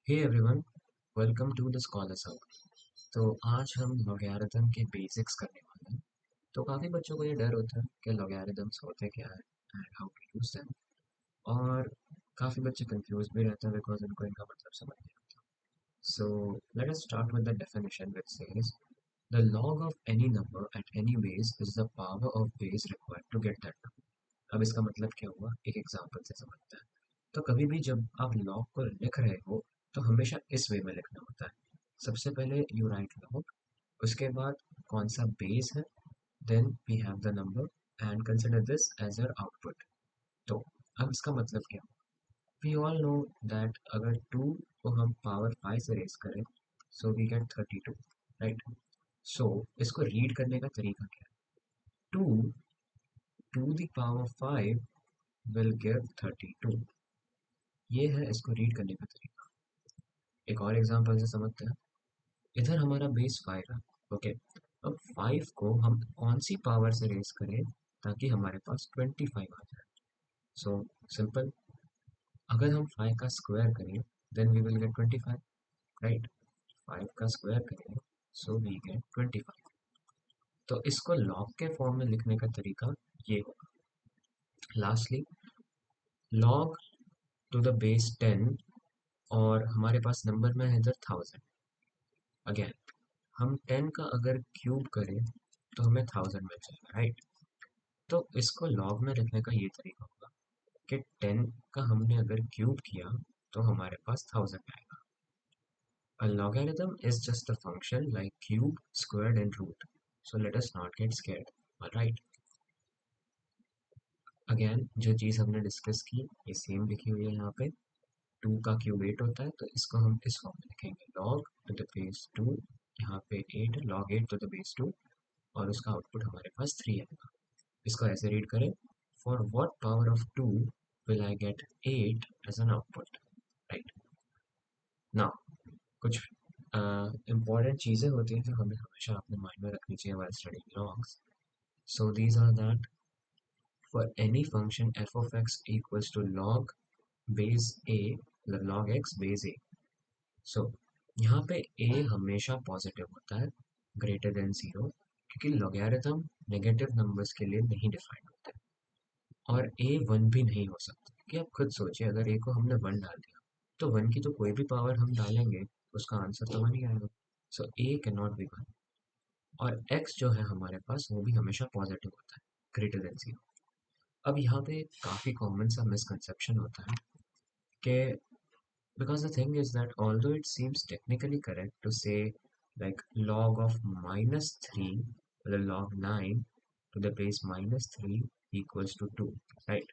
Hey everyone, welcome to the Scholars Hub. तो आज हम लॉगरिथम के बेसिक्स करने वाले हैं। तो काफ़ी बच्चों को ये डर होता है कि लॉगरिथम्स होते क्या है and how to use them. और काफ़ी बच्चे कंफ्यूज भी रहते हैं बिकॉज उनको इनका मतलब समझ नहीं आता। So let us start with the definition which says the log of any number at any base is the power of base required to get that number। अब इसका मतलब क्या हुआ, एक एग्जांपल से समझते हैं। तो कभी भी जब आप लॉग को लिख रहे हो तो हमेशा इस वे में लिखना होता है। सबसे पहले यू राइट लॉग, उसके बाद कौन सा बेस है, then we have the number and consider this as your output. तो अब इसका मतलब क्या हुआ, वी ऑल नो दैट अगर 2 को हम पावर 5 से रेज करें so we get 32, right. So इसको रीड करने का तरीका क्या है, 2 to the power 5 will give 32। ये है इसको रीड करने का तरीका। एक और एग्जांपल से समझते हैं। इधर हमारा बेस 5 है, ओके। अब 5 को हम कौन सी पावर से रेज करें ताकि हमारे पास 25 आ जाए। सो सिंपल, अगर हम 5 का स्क्वायर करें then we will get 25, right. 5 का स्क्वायर करें सो वी गेट 25। तो इसको लॉग के फॉर्म में लिखने का तरीका ये होगा। Lastly, log to the base 10, और हमारे पास नंबर में है इधर 1000। अगेन, हम 10 का अगर क्यूब करें तो हमें 1000 मिल जाएगा, राइट। तो इसको लॉग में लिखने का ये तरीका होगा कि 10 का हमने अगर क्यूब किया तो हमारे पास 1000 आएगा। A logarithm is just a function like cube, squared and root. So let us not get scared. Alright. Again जो चीज़ हमने डिस्कस की ये सेम लिखी हुई है यहाँ पे। 2 का क्यूब 8 होता है, तो इसको हम इस फॉर्म में लिखेंगे, log to the base 2, यहाँ पे 8 है, log 8 to the base 2, और उसका आउटपुट हमारे पास 3 आएगा। इसको ऐसे रीड करें, for what power of 2 will I get 8 as an output, right। Now कुछ important चीज़ें होती हैं जो हमें हमेशा अपने माइंड में रखनी चाहिए while studying logs। So these are that for any function f of x equals to log base a, log x base a। So यहाँ पे a हमेशा पॉजिटिव होता है, ग्रेटर देन 0, क्योंकि लॉगरिथम नेगेटिव नंबर्स के लिए नहीं डिफाइंड होता है। और a 1 भी नहीं हो सकता, कि आप खुद सोचिए अगर a को हमने 1 डाल दिया तो 1 की तो कोई भी पावर हम डालेंगे उसका आंसर तो 1 ही आएगा। सो a कैन नॉट बी 1। और x जो है हमारे पास वो भी हमेशा पॉजिटिव होता है, ग्रेटर देन 0। अब यहाँ पे काफ़ी कॉमन सा मिसकंसेप्शन होता है कि because the thing is that although it seems technically correct to say like log of -3, the log 9 to the base -3 equals to 2, right।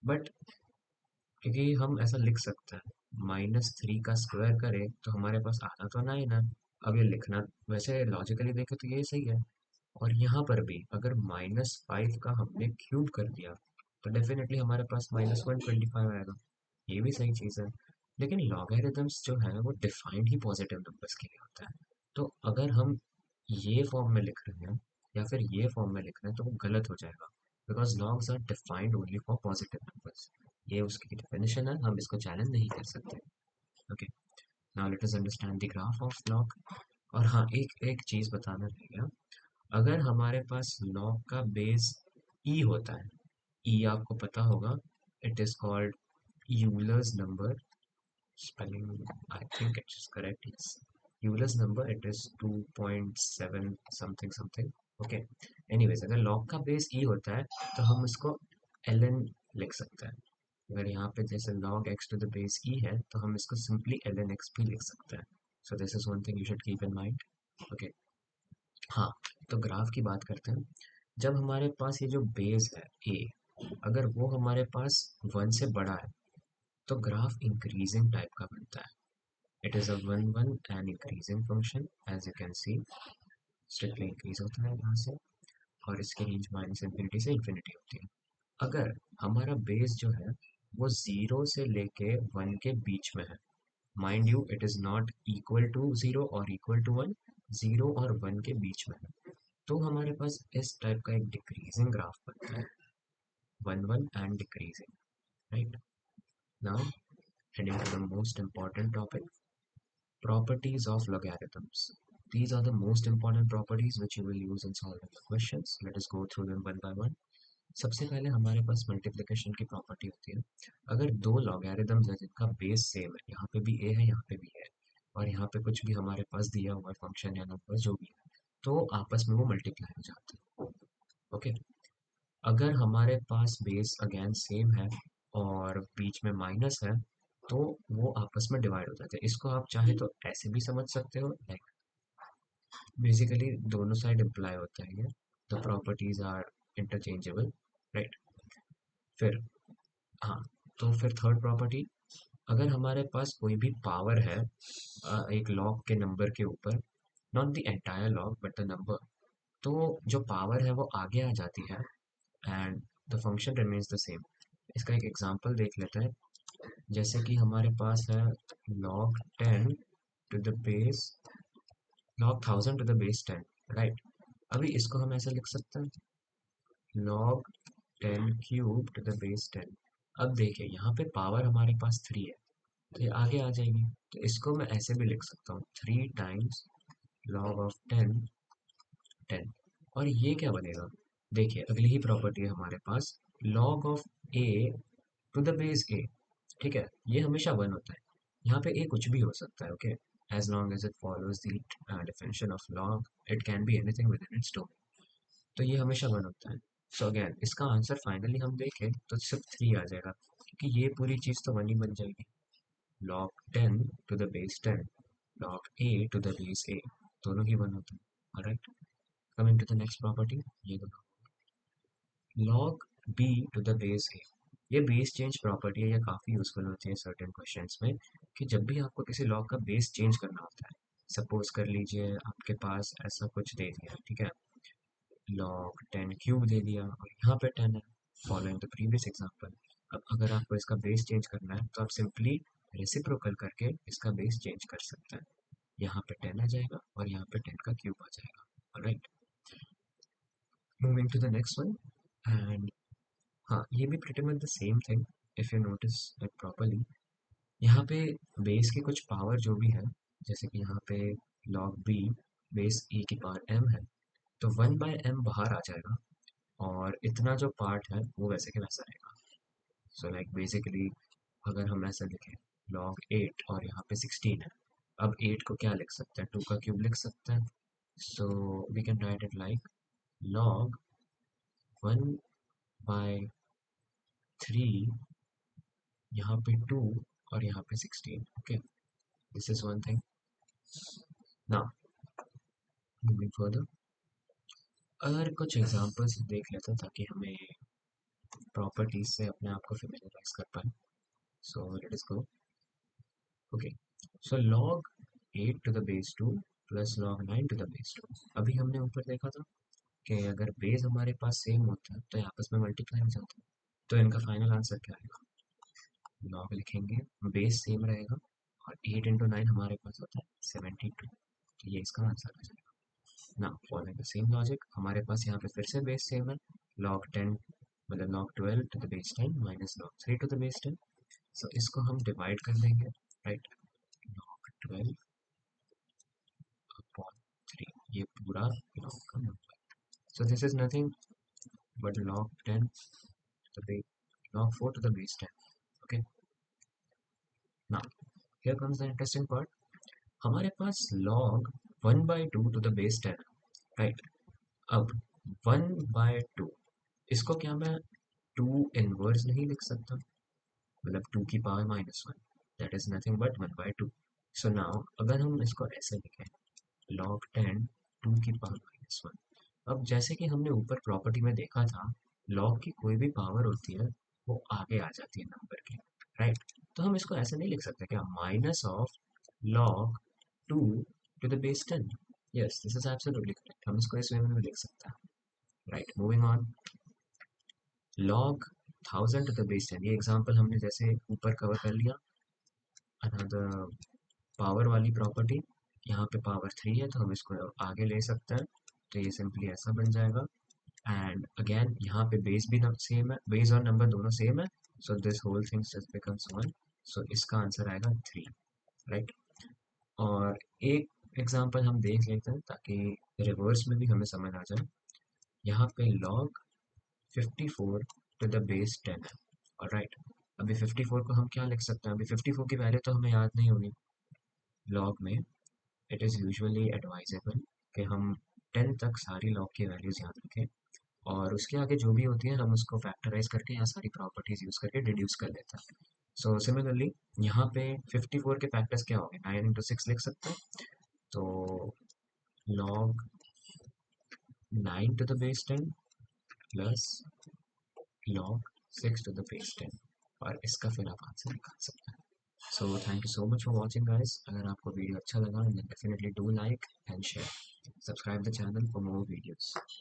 But क्योंकि हम ऐसा लिख सकते हैं, -3 का स्क्वायर करें तो हमारे पास आना तो 9 है। अब ये लिखना वैसे लॉजिकली देखें तो ये सही है। और यहाँ पर भी अगर -5 का हमने क्यूब कर दिया तो डेफिनेटली हमारे पास -125 आएगा, ये भी सही चीज़ है। लेकिन लॉगरिथम्स जो है वो डिफाइंड ही पॉजिटिव नंबर्स के लिए होता है। तो अगर हम ये फॉर्म में लिख रहे हैं या फिर ये फॉर्म में लिख रहे हैं तो वो गलत हो जाएगा, because logs are defined only for positive numbers. ये उसकी डेफिनेशन है, हम इसको चैलेंज नहीं कर सकते। Okay, now let us understand the graph of log. और हाँ, एक एक चीज़ बताना रह गया, अगर हमारे पास लॉग का बेस ई होता है, ई आपको पता होगा, it is called Euler's number. Spelling I think it is correct, yes. Euler's number, it is 2.7 something something, okay. Anyways, अगर लॉग का बेस ई होता है तो हम उसको ln लिख सकते हैं। अगर यहाँ पे जैसे log x to the base e है तो हम इसको सिंपली ln x भी लिख सकते हैं। So this is one thing you should keep in mind, okay. हाँ, तो ग्राफ की बात करते हैं। जब हमारे पास ये जो बेस है ए, अगर वो हमारे पास 1 से बड़ा है तो ग्राफ इंक्रीजिंग टाइप का बनता है। It is a 1 1 and increasing function, as you can see strictly increase होता है यहाँ से, और इसकी रेंज -इन्फिनिटी से इन्फिनिटी होती है। अगर हमारा बेस जो है वो 0 से लेके 1 के बीच में है, mind you it is not equal to 0 और इक्वल टू 1, 0 और 1 के बीच में है, तो हमारे पास इस टाइप का एक डिक्रीजिंग ग्राफ बनता है, 1 1 and decreasing, right. Now heading to the most important topic, properties of logarithms. These are the most important properties which you will use in solving the questions. Let us go through them one by one. सबसे पहले हमारे पास multiplication की property होती है। अगर दो logarithms है जिनका बेस सेम है, यहाँ पे भी ए है, यहाँ पे भी है, और यहाँ पे कुछ भी हमारे पास दिया हुआ है फंक्शन या नंबर जो भी है, तो आपस में वो मल्टीप्लाई हो जाते हैं। ओके, अगर हमारे पास बेस अगेन सेम है और बीच में माइनस है, तो वो आपस में डिवाइड हो जाते हैं। इसको आप चाहे तो ऐसे भी समझ सकते हो, लाइक बेसिकली दोनों साइड इम्प्लाई होता है ये, the properties are interchangeable, right. फिर हाँ, तो फिर थर्ड प्रॉपर्टी, अगर हमारे पास कोई भी पावर है एक लॉग के नंबर के ऊपर, not the entire log but the number, तो जो पावर है वो आगे आ जाती है and the function remains the same. इसका एक एग्जांपल देख लेते हैं। जैसे कि हमारे पास है log 10 to the base log 1000 to the base 10, right. अभी इसको हम ऐसे लिख सकते हैं log 10 cube to the base 10। अब देखिए यहाँ पे पावर हमारे पास 3 है, तो ये आगे आ जाएगी, तो इसको मैं ऐसे भी लिख सकता हूँ 3 टाइम्स log ऑफ 10 10। और ये क्या बनेगा, देखिए अगली ही प्रॉपर्टी है हमारे पास log of a to the base a, ठीक है, ये हमेशा वन होता है। यहाँ पे a कुछ भी हो सकता है, okay, as long as it follows the definition of log, it can be anything within its domain, तो ये हमेशा वन होता है। सो अगेन इसका आंसर फाइनली हम देखें तो सिर्फ 3 आ जाएगा, क्योंकि ये पूरी चीज़ तो वन ही बन जाएगी। log 10 to the base 10, log a to the base a, दोनों ही वन होते हैं। Alright, coming to the next property, ये दोनों log b to the base a, ये बेस चेंज प्रॉपर्टी है, ये काफ़ी यूजफुल होती है सर्टेन क्वेश्चंस में, कि जब भी आपको किसी लॉग का बेस चेंज करना होता है, सपोज कर लीजिए आपके पास ऐसा कुछ दे दिया, ठीक है, log 10 क्यूब दे दिया और यहाँ पे 10 है, फॉलोइंग द प्रीवियस एग्जांपल। अब अगर आपको इसका बेस चेंज करना है तो आप सिंपली रेसिप्रोकल करके इसका बेस चेंज कर सकते हैं। यहाँ पे 10 आ जाएगा और यहाँ पे 10 का क्यूब आ जाएगा। Alright, moving to the next one, and हाँ, ये भी pretty much the same thing if you notice it properly. यहाँ पे बेस की कुछ पावर जो भी है, जैसे कि यहाँ पे log b बेस e की पावर m है, तो 1/m बाहर आ जाएगा और इतना जो पार्ट है वो वैसे के वैसा रहेगा। सो लाइक बेसिकली अगर हम ऐसा लिखें log 8 और यहाँ पे 16 है, अब 8 को क्या लिख सकते हैं, 2 का क्यूब लिख सकते हैं। So we can write it like log 1/3, यहाँ पे 2 और यहाँ पे 16। Okay, this is one thing. Now moving further, अगर कुछ एग्जांपल्स देख लेते हैं ताकि हमें प्रॉपर्टीज से अपने आप को फेमिलियराइज कर पाए। So let us go. Okay, so log 8 to the base 2 plus log 9 to the base 2, अभी हमने ऊपर देखा था कि अगर बेस हमारे पास सेम होता है तो ये आपस में मल्टीप्लाई हो जाता है। तो इनका फाइनल आंसर क्या आएगा, log लिखेंगे, बेस सेम रहेगा और 8 इंटू 9 हमारे पास होता है 72, तो ये इसका आंसर आ जाएगा। ना फॉलोइंग द सेम लॉजिक, हमारे पास यहाँ पे फिर से बेस सेम है, log 10 मतलब log 12 to the base 10 minus log 3 to the base 10, सो इसको हम डिवाइड कर देंगे, राइट, log 12 अपॉन 3, ये पूरा log का number. So this is nothing but log 10 to the base, log 4 to the base 10. Okay. Now here comes the interesting part. हमारे पास log 1/2 to the base 10 है, right? अब 1/2, इसको क्या मैं 2 इनवर्स नहीं लिख सकता, मतलब 2 की power -1, that is nothing but 1/2. So now अगर हम इसको ऐसे लिखें log 10 2 की पावर -1, अब जैसे कि हमने ऊपर प्रॉपर्टी में देखा था, लॉग की कोई भी पावर होती है वो आगे आ जाती है नंबर के, राइट। तो हम इसको ऐसे नहीं लिख सकते क्या, minus of log 2 to the base 10, yes this is absolutely correct, हम इसको इस वे में भी लिख सकते हैं, राइट। Moving on, log 1000 to the base 10, ये एग्जांपल हमने जैसे ऊपर कवर कर लिया। अनदर पावर वाली प्रॉपर्टी, यहाँ पे पावर 3 है तो हम इसको आगे ले सकते हैं, तो ये सिंपली ऐसा बन जाएगा। एंड अगेन यहाँ पे बेस भी सेम है, बेस और नंबर दोनों सेम है, so this whole thing just becomes one, so इसका आंसर आएगा 3, राइट। और एक एग्जांपल हम देख लेते हैं ताकि रिवर्स में भी हमें समझ आ जाए। यहाँ पे log 54 टू द बेस 10 है, ऑलराइट। अभी 54 को हम क्या लिख सकते हैं, अभी 54 की वैल्यू तो हमें याद नहीं होगी लॉग में। इट इज़ यूजुअली एडवाइजेबल कि हम 10 तक सारी लॉग की वैल्यूज याद रखें, और उसके आगे जो भी होती है हम उसको फैक्टराइज करके या सारी प्रॉपर्टीज यूज करके डिड्यूस कर लेते हैं। सो सिमिलरली यहाँ पे 54 के फैक्टर्स क्या हो गए, 9 इंटू 6 लिख सकते हैं। तो log 9 to the base 10 plus log 6 to the base 10, और इसका फिर आप आंसर निकाल सकते हैं। So thank you so much for watching guys. अगर आपको वीडियो अच्छा लगा then definitely do like and share, subscribe the channel for more videos.